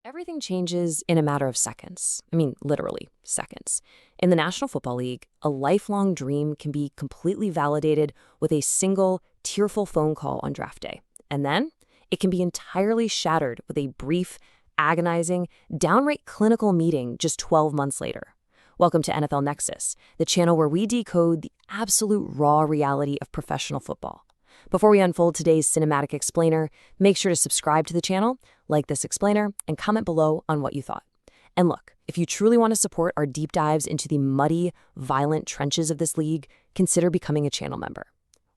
Everything changes in a matter of seconds. I mean, literally seconds. In the National Football League, a lifelong dream can be completely validated with a single, tearful phone call on draft day. And then it can be entirely shattered with a brief, agonizing, downright clinical meeting just 12 months later. Welcome to NFL Nexus, the channel where we decode the absolute raw reality of professional football. Before we unfold today's cinematic explainer, make sure to subscribe to the channel, like this explainer, and comment below on what you thought. And look, if you truly want to support our deep dives into the muddy, violent trenches of this league, consider becoming a channel member.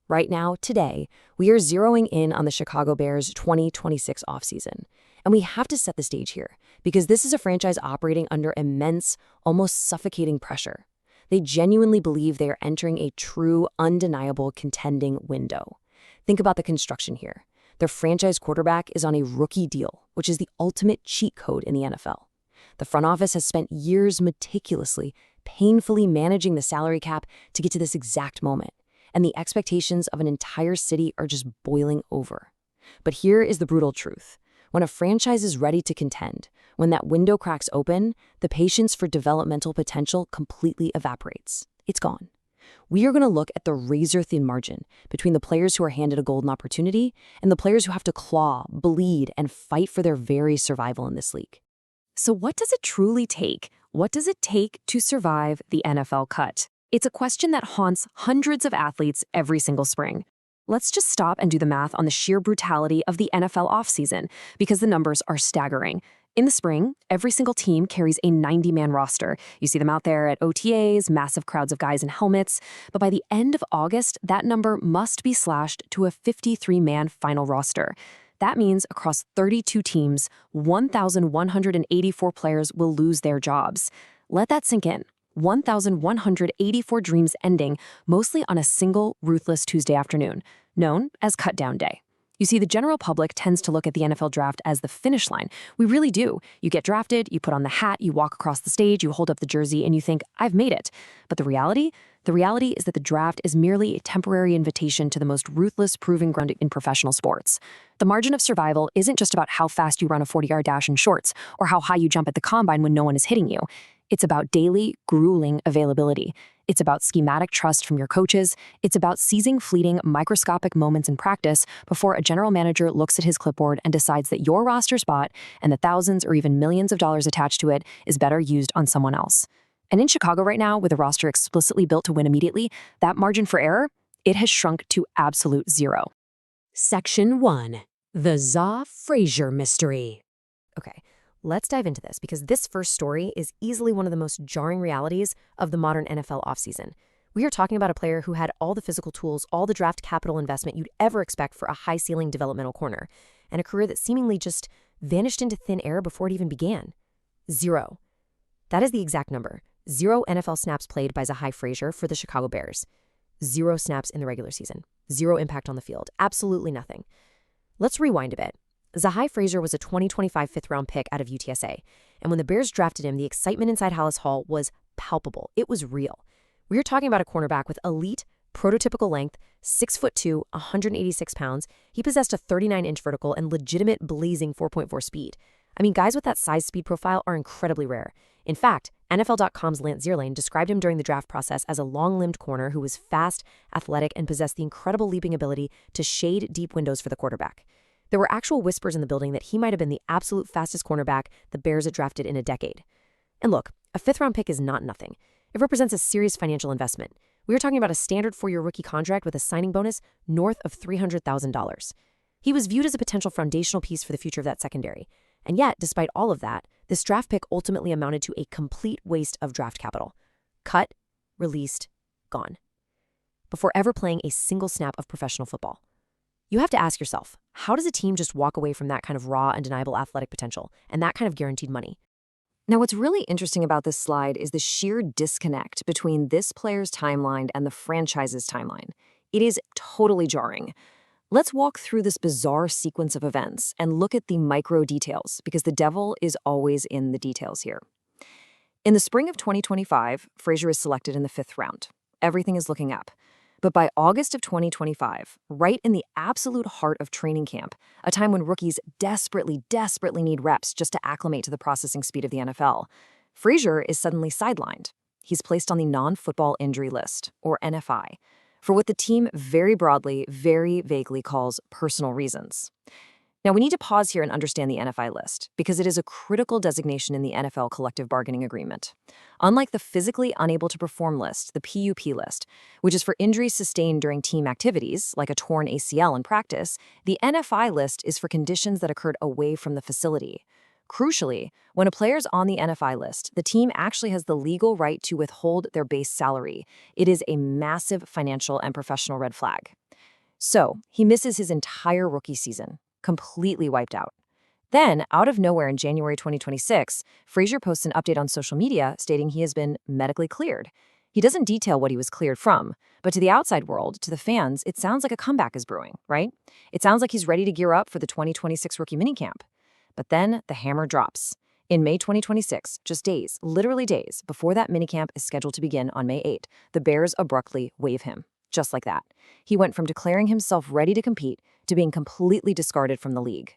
Right now, today, we are zeroing in on the Chicago Bears' 2026 offseason. And we have to set the stage here, because this is a franchise operating under immense, almost suffocating pressure. They genuinely believe they are entering a true, undeniable contending window. Think about the construction here. Their franchise quarterback is on a rookie deal, which is the ultimate cheat code in the NFL. The front office has spent years meticulously, painfully managing the salary cap to get to this exact moment, and the expectations of an entire city are just boiling over. But here is the brutal truth. When a franchise is ready to contend, when that window cracks open, the patience for developmental potential completely evaporates. It's gone. We are going to look at the razor-thin margin between the players who are handed a golden opportunity and the players who have to claw, bleed, and fight for their very survival in this league. So what does it truly take? What does it take to survive the NFL cut? It's a question that haunts hundreds of athletes every single spring. Let's just stop and do the math on the sheer brutality of the NFL offseason, because the numbers are staggering. In the spring, every single team carries a 90-man roster. You see them out there at OTAs, massive crowds of guys in helmets. But by the end of August, that number must be slashed to a 53-man final roster. That means across 32 teams, 1,184 players will lose their jobs. Let that sink in. 1,184 dreams ending, mostly on a single, ruthless Tuesday afternoon, known as Cut Down Day. You see, the general public tends to look at the NFL draft as the finish line. We really do. You get drafted, you put on the hat, you walk across the stage, you hold up the jersey, and you think, I've made it. But the reality is that the draft is merely a temporary invitation to the most ruthless proving ground in professional sports. The margin of survival isn't just about how fast you run a 40-yard dash in shorts or how high you jump at the combine when no one is hitting you. It's about daily, grueling availability. It's about schematic trust from your coaches. It's about seizing fleeting, microscopic moments in practice before a general manager looks at his clipboard and decides that your roster spot and the thousands or even millions of dollars attached to it is better used on someone else. And in Chicago right now, with a roster explicitly built to win immediately, that margin for error, it has shrunk to absolute zero. Section 1. The Zah Frazier Mystery. Okay, let's dive into this, because this first story is easily one of the most jarring realities of the modern NFL offseason. We are talking about a player who had all the physical tools, all the draft capital investment you'd ever expect for a high-ceiling developmental corner, and a career that seemingly just vanished into thin air before it even began. 0. That is the exact number. 0 NFL snaps played by Zah Frazier for the Chicago Bears. 0 snaps in the regular season. 0 impact on the field. Absolutely nothing. Let's rewind a bit. Zah Frazier was a 2025 fifth-round pick out of UTSA, and when the Bears drafted him, the excitement inside Hallis Hall was palpable. It was real. We are talking about a cornerback with elite, prototypical length, 6'2", 186 pounds. He possessed a 39-inch vertical and legitimate blazing 4.4 speed. I mean, guys with that size speed profile are incredibly rare. In fact, NFL.com's Lance Zierlein described him during the draft process as a long-limbed corner who was fast, athletic, and possessed the incredible leaping ability to shade deep windows for the quarterback. There were actual whispers in the building that he might have been the absolute fastest cornerback the Bears had drafted in a decade. And look, a fifth-round pick is not nothing. It represents a serious financial investment. We are talking about a standard four-year rookie contract with a signing bonus north of $300,000. He was viewed as a potential foundational piece for the future of that secondary. And yet, despite all of that, this draft pick ultimately amounted to a complete waste of draft capital. Cut, released, gone. Before ever playing a single snap of professional football. You have to ask yourself, how does a team just walk away from that kind of raw, undeniable athletic potential and that kind of guaranteed money? Now, what's really interesting about this slide is the sheer disconnect between this player's timeline and the franchise's timeline. It is totally jarring. Let's walk through this bizarre sequence of events and look at the micro details, because the devil is always in the details here. In the spring of 2025, Frazier is selected in the 5th round. Everything is looking up. But by August of 2025, right in the absolute heart of training camp, a time when rookies desperately need reps just to acclimate to the processing speed of the NFL, Frazier is suddenly sidelined. He's placed on the non-football injury list, or NFI, for what the team very broadly, very vaguely calls personal reasons. Now, we need to pause here and understand the NFI list, because it is a critical designation in the NFL collective bargaining agreement. Unlike the physically unable to perform list, the PUP list, which is for injuries sustained during team activities, like a torn ACL in practice, the NFI list is for conditions that occurred away from the facility. Crucially, when a player's on the NFI list, the team actually has the legal right to withhold their base salary. It is a massive financial and professional red flag. So, he misses his entire rookie season, completely wiped out. Then, out of nowhere in January 2026, Frazier posts an update on social media stating he has been medically cleared. He doesn't detail what he was cleared from, but to the outside world, to the fans, it sounds like a comeback is brewing, right? It sounds like he's ready to gear up for the 2026 rookie minicamp. But then the hammer drops. In May 2026, just days, literally days, before that minicamp is scheduled to begin on May 8, the Bears abruptly waive him. Just like that. He went from declaring himself ready to compete to being completely discarded from the league.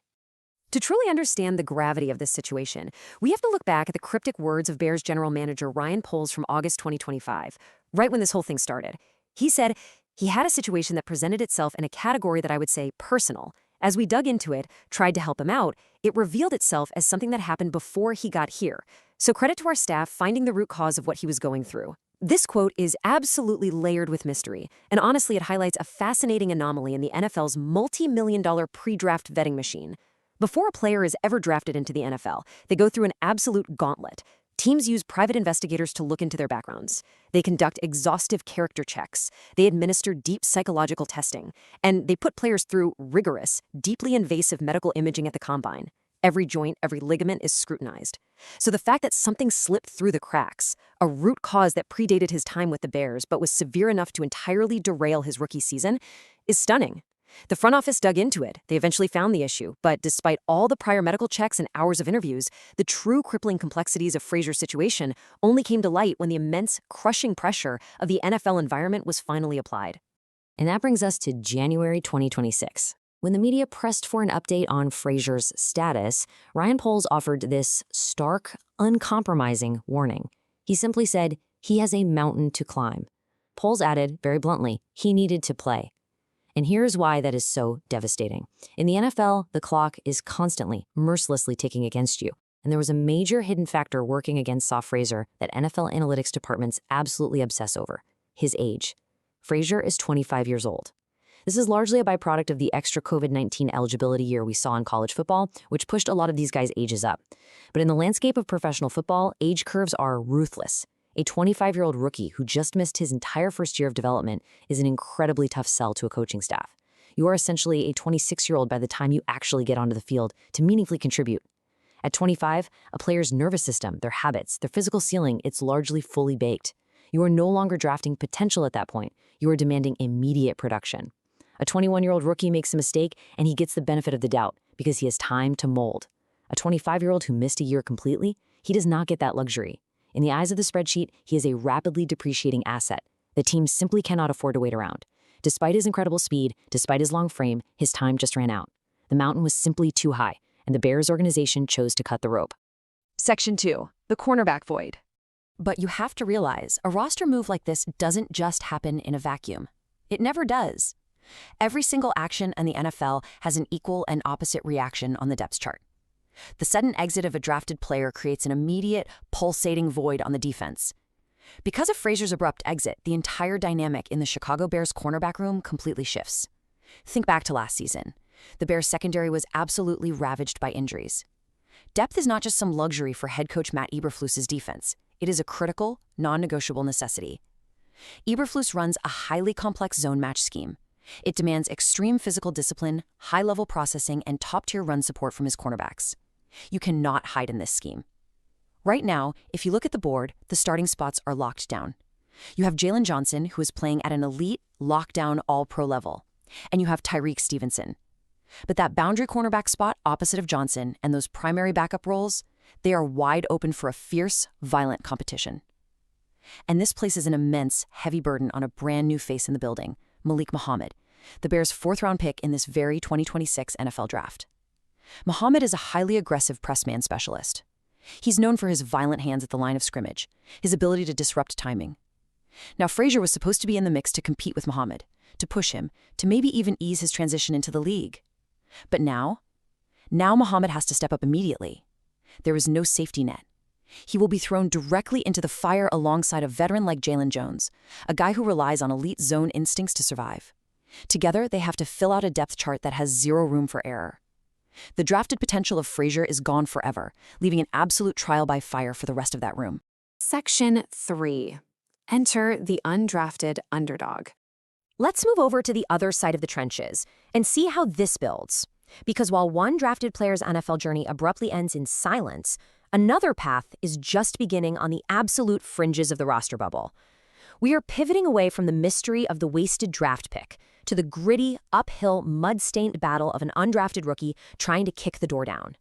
To truly understand the gravity of this situation, we have to look back at the cryptic words of Bears general manager Ryan Poles from August 2025, right when this whole thing started. He said he had a situation that presented itself in a category that I would say personal. As we dug into it, tried to help him out, it revealed itself as something that happened before he got here. So credit to our staff finding the root cause of what he was going through. This quote is absolutely layered with mystery, and honestly it highlights a fascinating anomaly in the NFL's multi-million-dollar pre-draft vetting machine. Before a player is ever drafted into the NFL, they go through an absolute gauntlet. Teams use private investigators to look into their backgrounds. They conduct exhaustive character checks. They administer deep psychological testing. And they put players through rigorous, deeply invasive medical imaging at the combine. Every joint, every ligament is scrutinized. So the fact that something slipped through the cracks, a root cause that predated his time with the Bears but was severe enough to entirely derail his rookie season, is stunning. The front office dug into it. They eventually found the issue, but despite all the prior medical checks and hours of interviews, the true crippling complexities of Frazier's situation only came to light when the immense, crushing pressure of the NFL environment was finally applied. And that brings us to January 2026. When the media pressed for an update on Frazier's status, Ryan Poles offered this stark, uncompromising warning. He simply said, he has a mountain to climb. Poles added, very bluntly, he needed to play. And here's why that is so devastating. In the NFL, the clock is constantly, mercilessly ticking against you. And there was a major hidden factor working against Zah Frazier that NFL analytics departments absolutely obsess over: his age. Frazier is 25 years old. This is largely a byproduct of the extra COVID-19 eligibility year we saw in college football, which pushed a lot of these guys' ages up. But in the landscape of professional football, age curves are ruthless. A 25-year-old rookie who just missed his entire first year of development is an incredibly tough sell to a coaching staff. You are essentially a 26-year-old by the time you actually get onto the field to meaningfully contribute. At 25, a player's nervous system, their habits, their physical ceiling, it's largely fully baked. You are no longer drafting potential at that point. You are demanding immediate production. A 21-year-old rookie makes a mistake, and he gets the benefit of the doubt because he has time to mold. A 25-year-old who missed a year completely, he does not get that luxury. In the eyes of the spreadsheet, he is a rapidly depreciating asset. The team simply cannot afford to wait around. Despite his incredible speed, despite his long frame, his time just ran out. The mountain was simply too high, and the Bears organization chose to cut the rope. Section 2. The cornerback void. But you have to realize, a roster move like this doesn't just happen in a vacuum. It never does. Every single action in the NFL has an equal and opposite reaction on the depth chart. The sudden exit of a drafted player creates an immediate, pulsating void on the defense. Because of Frazier's abrupt exit, the entire dynamic in the Chicago Bears cornerback room completely shifts. Think back to last season. The Bears secondary was absolutely ravaged by injuries. Depth is not just some luxury for head coach Matt Eberflus's defense. It is a critical, non-negotiable necessity. Eberflus runs a highly complex zone match scheme. It demands extreme physical discipline, high-level processing, and top-tier run support from his cornerbacks. You cannot hide in this scheme. Right now, if you look at the board, the starting spots are locked down. You have Jalen Johnson, who is playing at an elite, lockdown, all-pro level. And you have Tyreek Stevenson. But that boundary cornerback spot opposite of Johnson and those primary backup roles, they are wide open for a fierce, violent competition. And this places an immense, heavy burden on a brand new face in the building, Malik Muhammad, the Bears' fourth-round pick in this very 2026 NFL draft. Muhammad is a highly aggressive pressman specialist. He's known for his violent hands at the line of scrimmage, his ability to disrupt timing. Now, Frazier was supposed to be in the mix to compete with Muhammad, to push him, to maybe even ease his transition into the league. But now Muhammad has to step up immediately. There is no safety net. He will be thrown directly into the fire alongside a veteran like Jalen Jones, a guy who relies on elite zone instincts to survive. Together, they have to fill out a depth chart that has zero room for error. The drafted potential of Frazier is gone forever, leaving an absolute trial by fire for the rest of that room. Section 3. Enter the undrafted underdog. Let's move over to the other side of the trenches and see how this builds. Because while one drafted player's NFL journey abruptly ends in silence, another path is just beginning on the absolute fringes of the roster bubble. We are pivoting away from the mystery of the wasted draft pick to the gritty, uphill, mud-stained battle of an undrafted rookie trying to kick the door down.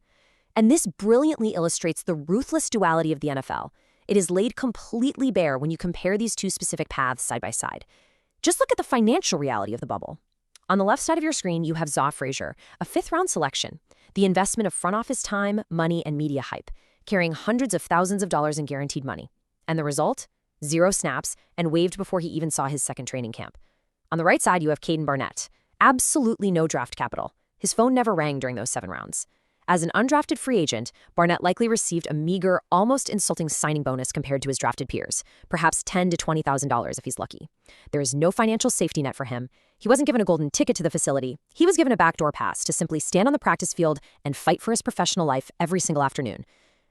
And this brilliantly illustrates the ruthless duality of the NFL. It is laid completely bare when you compare these two specific paths side by side. Just look at the financial reality of the bubble. On the left side of your screen, you have Zah Frazier, a fifth-round selection, the investment of front office time, money, and media hype, carrying hundreds of thousands of dollars in guaranteed money. And the result? 0 snaps, and waived before he even saw his second training camp. On the right side, you have Caden Barnett. Absolutely no draft capital. His phone never rang during those 7 rounds. As an undrafted free agent, Barnett likely received a meager, almost insulting signing bonus compared to his drafted peers, perhaps $10,000 to $20,000 if he's lucky. There is no financial safety net for him. He wasn't given a golden ticket to the facility. He was given a backdoor pass to simply stand on the practice field and fight for his professional life every single afternoon.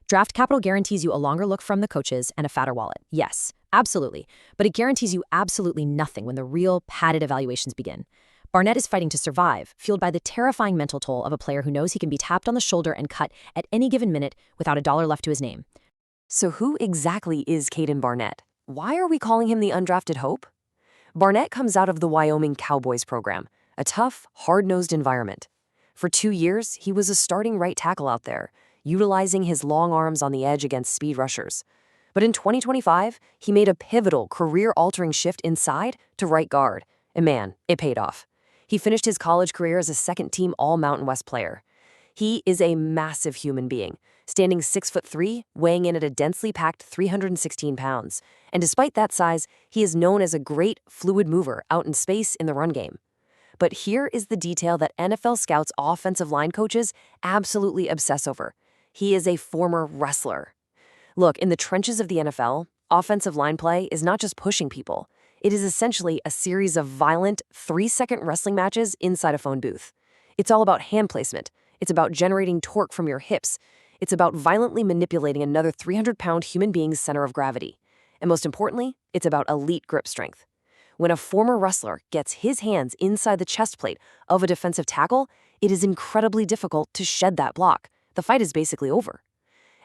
Draft capital guarantees you a longer look from the coaches and a fatter wallet. Yes, absolutely. But it guarantees you absolutely nothing when the real, padded evaluations begin. Barnett is fighting to survive, fueled by the terrifying mental toll of a player who knows he can be tapped on the shoulder and cut at any given minute without a dollar left to his name. So who exactly is Caden Barnett? Why are we calling him the undrafted hope? Barnett comes out of the Wyoming Cowboys program, a tough, hard-nosed environment. For 2 years, he was a starting right tackle out there, utilizing his long arms on the edge against speed rushers. But in 2025, he made a pivotal, career-altering shift inside to right guard. And man, it paid off. He finished his college career as a second-team All-Mountain West player. He is a massive human being, standing 6'3", weighing in at a densely packed 316 pounds. And despite that size, he is known as a great, fluid mover out in space in the run game. But here is the detail that NFL scouts offensive line coaches absolutely obsess over. He is a former wrestler. Look, in the trenches of the NFL, offensive line play is not just pushing people. It is essentially a series of violent, 3-second wrestling matches inside a phone booth. It's all about hand placement. It's about generating torque from your hips. It's about violently manipulating another 300-pound human being's center of gravity. And most importantly, it's about elite grip strength. When a former wrestler gets his hands inside the chest plate of a defensive tackle, it is incredibly difficult to shed that block. The fight is basically over.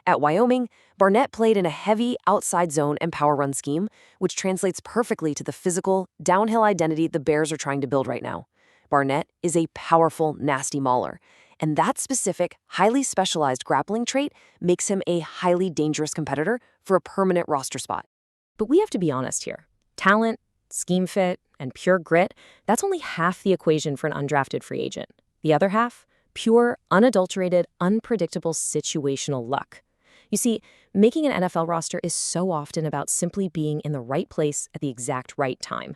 At Wyoming, Barnett played in a heavy outside zone and power run scheme, which translates perfectly to the physical, downhill identity the Bears are trying to build right now. Barnett is a powerful, nasty mauler, and that specific, highly specialized grappling trait makes him a highly dangerous competitor for a permanent roster spot. But we have to be honest here. Talent, scheme fit, and pure grit, that's only half the equation for an undrafted free agent. The other half? Pure, unadulterated, unpredictable situational luck. You see, making an NFL roster is so often about simply being in the right place at the exact right time.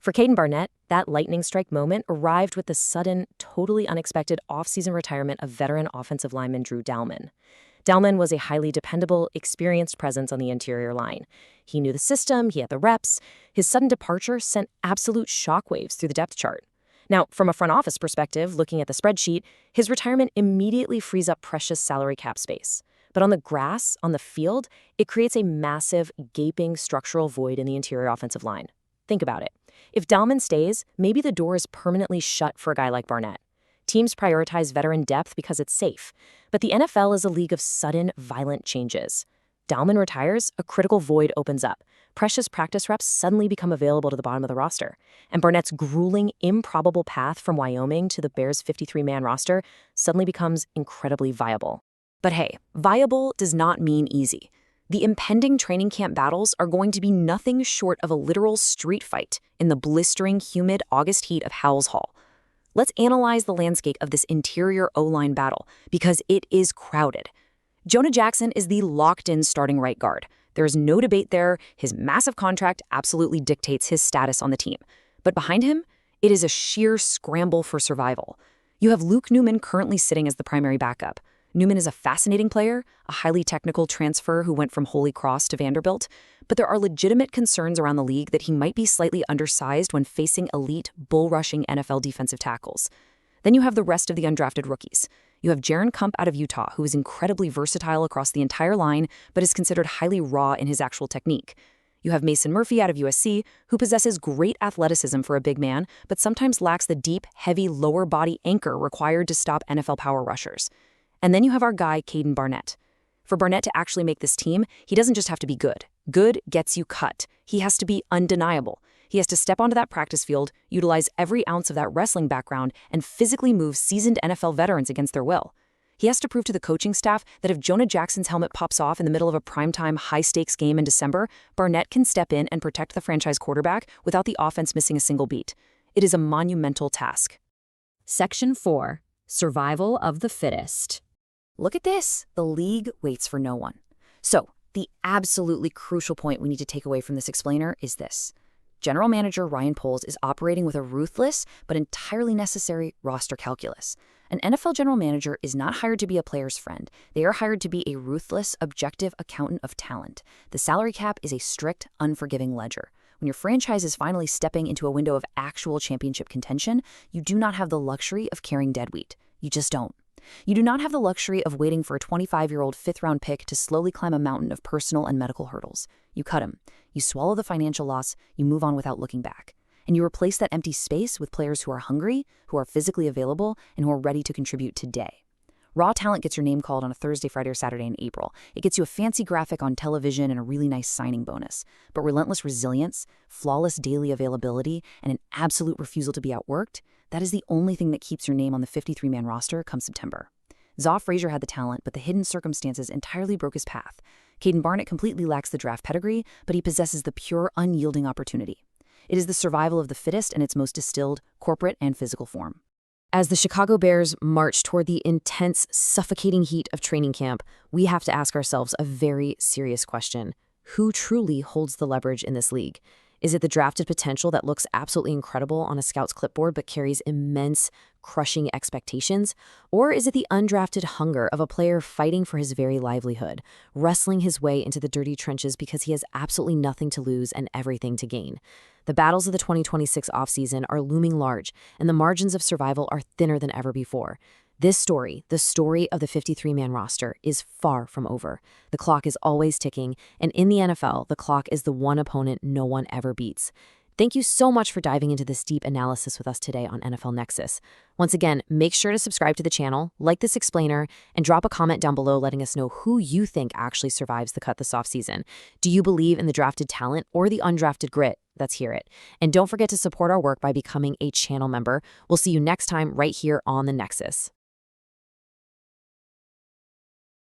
For Caden Barnett, that lightning strike moment arrived with the sudden, totally unexpected offseason retirement of veteran offensive lineman Drew Dalman. Dalman was a highly dependable, experienced presence on the interior line. He knew the system, he had the reps. His sudden departure sent absolute shockwaves through the depth chart. Now, from a front office perspective, looking at the spreadsheet, his retirement immediately frees up precious salary cap space. But on the grass, on the field, it creates a massive, gaping structural void in the interior offensive line. Think about it. If Dalman stays, maybe the door is permanently shut for a guy like Barnett. Teams prioritize veteran depth because it's safe. But the NFL is a league of sudden, violent changes. Dalman retires, a critical void opens up. Precious practice reps suddenly become available to the bottom of the roster. And Barnett's grueling, improbable path from Wyoming to the Bears' 53-man roster suddenly becomes incredibly viable. But hey, viable does not mean easy. The impending training camp battles are going to be nothing short of a literal street fight in the blistering, humid August heat of Howells Hall. Let's analyze the landscape of this interior O-line battle, because it is crowded. Jonah Jackson is the locked-in starting right guard. There is no debate there. His massive contract absolutely dictates his status on the team. But behind him, it is a sheer scramble for survival. You have Luke Newman currently sitting as the primary backup. Newman is a fascinating player, a highly technical transfer who went from Holy Cross to Vanderbilt, but there are legitimate concerns around the league that he might be slightly undersized when facing elite, bull-rushing NFL defensive tackles. Then you have the rest of the undrafted rookies. You have Jaron Kump out of Utah, who is incredibly versatile across the entire line, but is considered highly raw in his actual technique. You have Mason Murphy out of USC, who possesses great athleticism for a big man, but sometimes lacks the deep, heavy lower body anchor required to stop NFL power rushers. And then you have our guy, Caden Barnett. For Barnett to actually make this team, he doesn't just have to be good. Good gets you cut. He has to be undeniable. He has to step onto that practice field, utilize every ounce of that wrestling background, and physically move seasoned NFL veterans against their will. He has to prove to the coaching staff that if Jonah Jackson's helmet pops off in the middle of a primetime, high-stakes game in December, Barnett can step in and protect the franchise quarterback without the offense missing a single beat. It is a monumental task. Section 4. Survival of the fittest. Look at this. The league waits for no one. So, the absolutely crucial point we need to take away from this explainer is this. General Manager Ryan Poles is operating with a ruthless but entirely necessary roster calculus. An NFL general manager is not hired to be a player's friend. They are hired to be a ruthless, objective accountant of talent. The salary cap is a strict, unforgiving ledger. When your franchise is finally stepping into a window of actual championship contention, you do not have the luxury of carrying dead weight. You just don't. You do not have the luxury of waiting for a 25-year-old fifth-round pick to slowly climb a mountain of personal and medical hurdles. You cut him. You swallow the financial loss. You move on without looking back. And you replace that empty space with players who are hungry, who are physically available, and who are ready to contribute today. Raw talent gets your name called on a Thursday, Friday, or Saturday in April. It gets you a fancy graphic on television and a really nice signing bonus. But relentless resilience, flawless daily availability, and an absolute refusal to be outworked, that is the only thing that keeps your name on the 53-man roster come September. Zah Frazier had the talent, but the hidden circumstances entirely broke his path. Caden Barnett completely lacks the draft pedigree, but he possesses the pure, unyielding opportunity. It is the survival of the fittest in its most distilled, corporate, and physical form. As the Chicago Bears march toward the intense, suffocating heat of training camp, we have to ask ourselves a very serious question. Who truly holds the leverage in this league? Is it the drafted potential that looks absolutely incredible on a scout's clipboard but carries immense, crushing expectations? Or is it the undrafted hunger of a player fighting for his very livelihood, wrestling his way into the dirty trenches because he has absolutely nothing to lose and everything to gain? The battles of the 2026 offseason are looming large, and the margins of survival are thinner than ever before. This story, the story of the 53-man roster, is far from over. The clock is always ticking, and in the NFL, the clock is the one opponent no one ever beats. Thank you so much for diving into this deep analysis with us today on NFL Nexus. Once again, make sure to subscribe to the channel, like this explainer, and drop a comment down below letting us know who you think actually survives the cut this offseason. Do you believe in the drafted talent or the undrafted grit? Let's hear it. And don't forget to support our work by becoming a channel member. We'll see you next time right here on the Nexus.